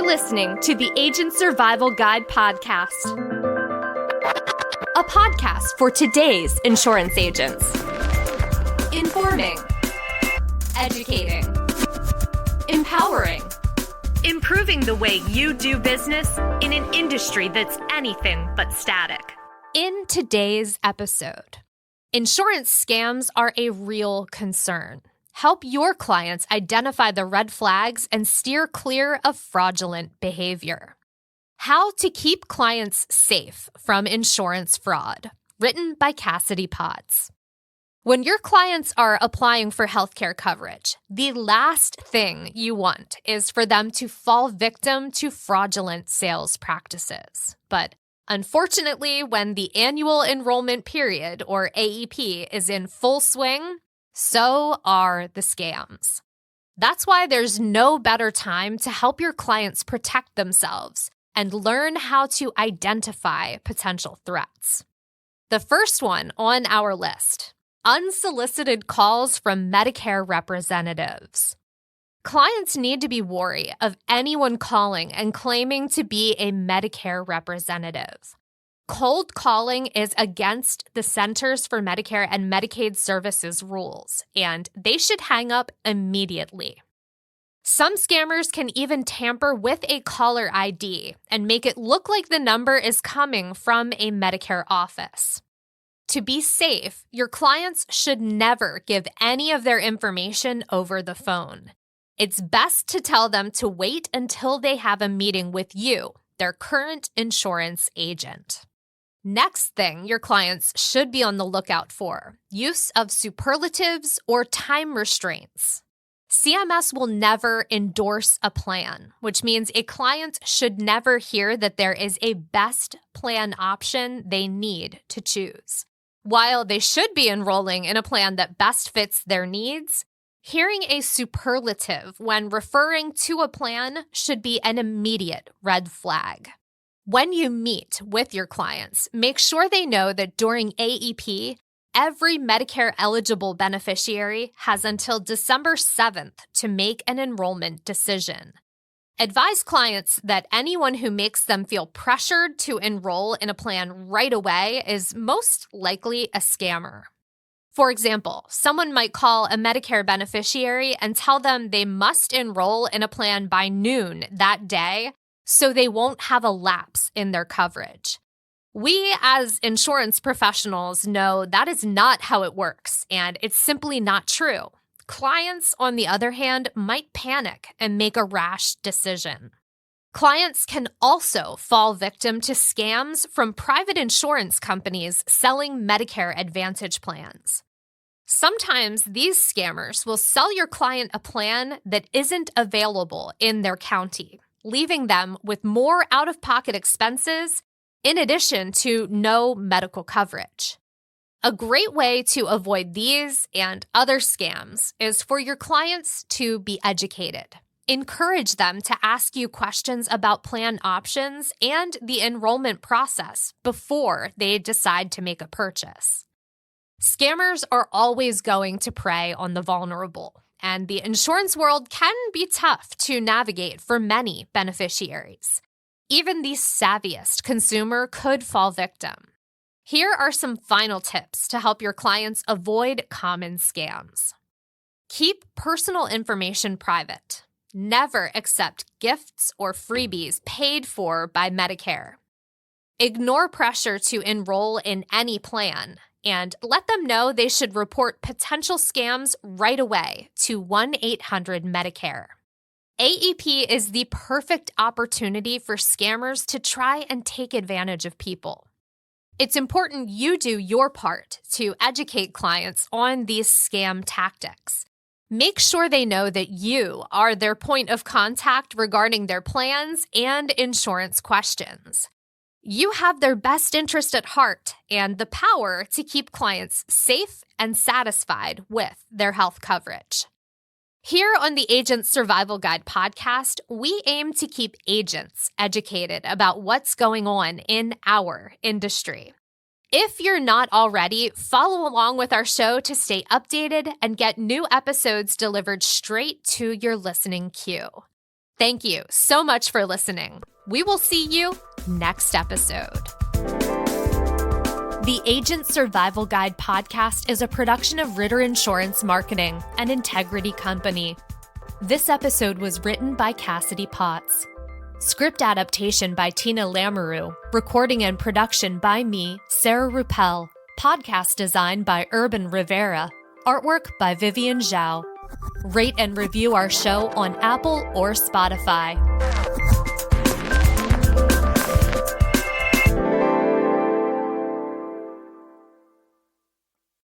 listening to the Agent Survival Guide podcast, a podcast for today's insurance agents. Informing, educating, empowering, improving the way you do business in an industry that's anything but static. In today's episode, insurance scams are a real concern. Help your clients identify the red flags and steer clear of fraudulent behavior. How to keep clients safe from insurance fraud, written by Cassidy Potts. When your clients are applying for healthcare coverage, the last thing you want is for them to fall victim to fraudulent sales practices. But unfortunately, when the annual enrollment period, or AEP, is in full swing, so are the scams. That's why there's no better time to help your clients protect themselves and learn how to identify potential threats. The first one on our list: unsolicited calls from Medicare representatives. Clients need to be wary of anyone calling and claiming to be a Medicare representative. Cold calling is against the Centers for Medicare and Medicaid Services rules, and they should hang up immediately. Some scammers can even tamper with a caller ID and make it look like the number is coming from a Medicare office. To be safe, your clients should never give any of their information over the phone. It's best to tell them to wait until they have a meeting with you, their current insurance agent. Next thing your clients should be on the lookout for: use of superlatives or time restraints. CMS will endorse endorse a plan, which means a client should never hear that there is a best plan option they need to choose. While they should be enrolling in a plan that best fits their needs, hearing a superlative when referring to a plan should be an immediate red flag. When you meet with your clients, make sure they know that during AEP, every Medicare-eligible beneficiary has until December 7th to make an enrollment decision. Advise clients that anyone who makes them feel pressured to enroll in a plan right away is most likely a scammer. For example, someone might call a Medicare beneficiary and tell them they must enroll in a plan by noon that day, so they won't have a lapse in their coverage. We as insurance professionals know that is not how it works, and it's simply not true. Clients, on the other hand, might panic and make a rash decision. Clients can also fall victim to scams from private insurance companies selling Medicare Advantage plans. Sometimes these scammers will sell your client a plan that isn't available in their county, leaving them with more out-of-pocket expenses in addition to no medical coverage. A great way to avoid these and other scams is for your clients to be educated. Encourage them to ask you questions about plan options and the enrollment process before they decide to make a purchase. Scammers are always going to prey on the vulnerable, and the insurance world can be tough to navigate for many beneficiaries. Even the savviest consumer could fall victim. Here are some final tips to help your clients avoid common scams. Keep personal information private. Never accept gifts or freebies paid for by Medicare. Ignore pressure to enroll in any plan, and let them know they should report potential scams right away to 1-800-MEDICARE. AEP is the perfect opportunity for scammers to try and take advantage of people. It's important you do your part to educate clients on these scam tactics. Make sure they know that you are their point of contact regarding their plans and insurance questions. You have their best interest at heart and the power to keep clients safe and satisfied with their health coverage. Here on the Agent Survival Guide podcast, we aim to keep agents educated about what's going on in our industry. If you're not already, follow along with our show to stay updated and get new episodes delivered straight to your listening queue. Thank you so much for listening. We will see you next episode. The Agent Survival Guide podcast is a production of Ritter Insurance Marketing, an Integrity company. This episode was written by Cassidy Potts. Script adaptation by Tina Lamoureux. Recording and production by me, Sarah Ruppel. Podcast design by Urban Rivera. Artwork by Vivian Zhao. Rate and review our show on Apple or Spotify.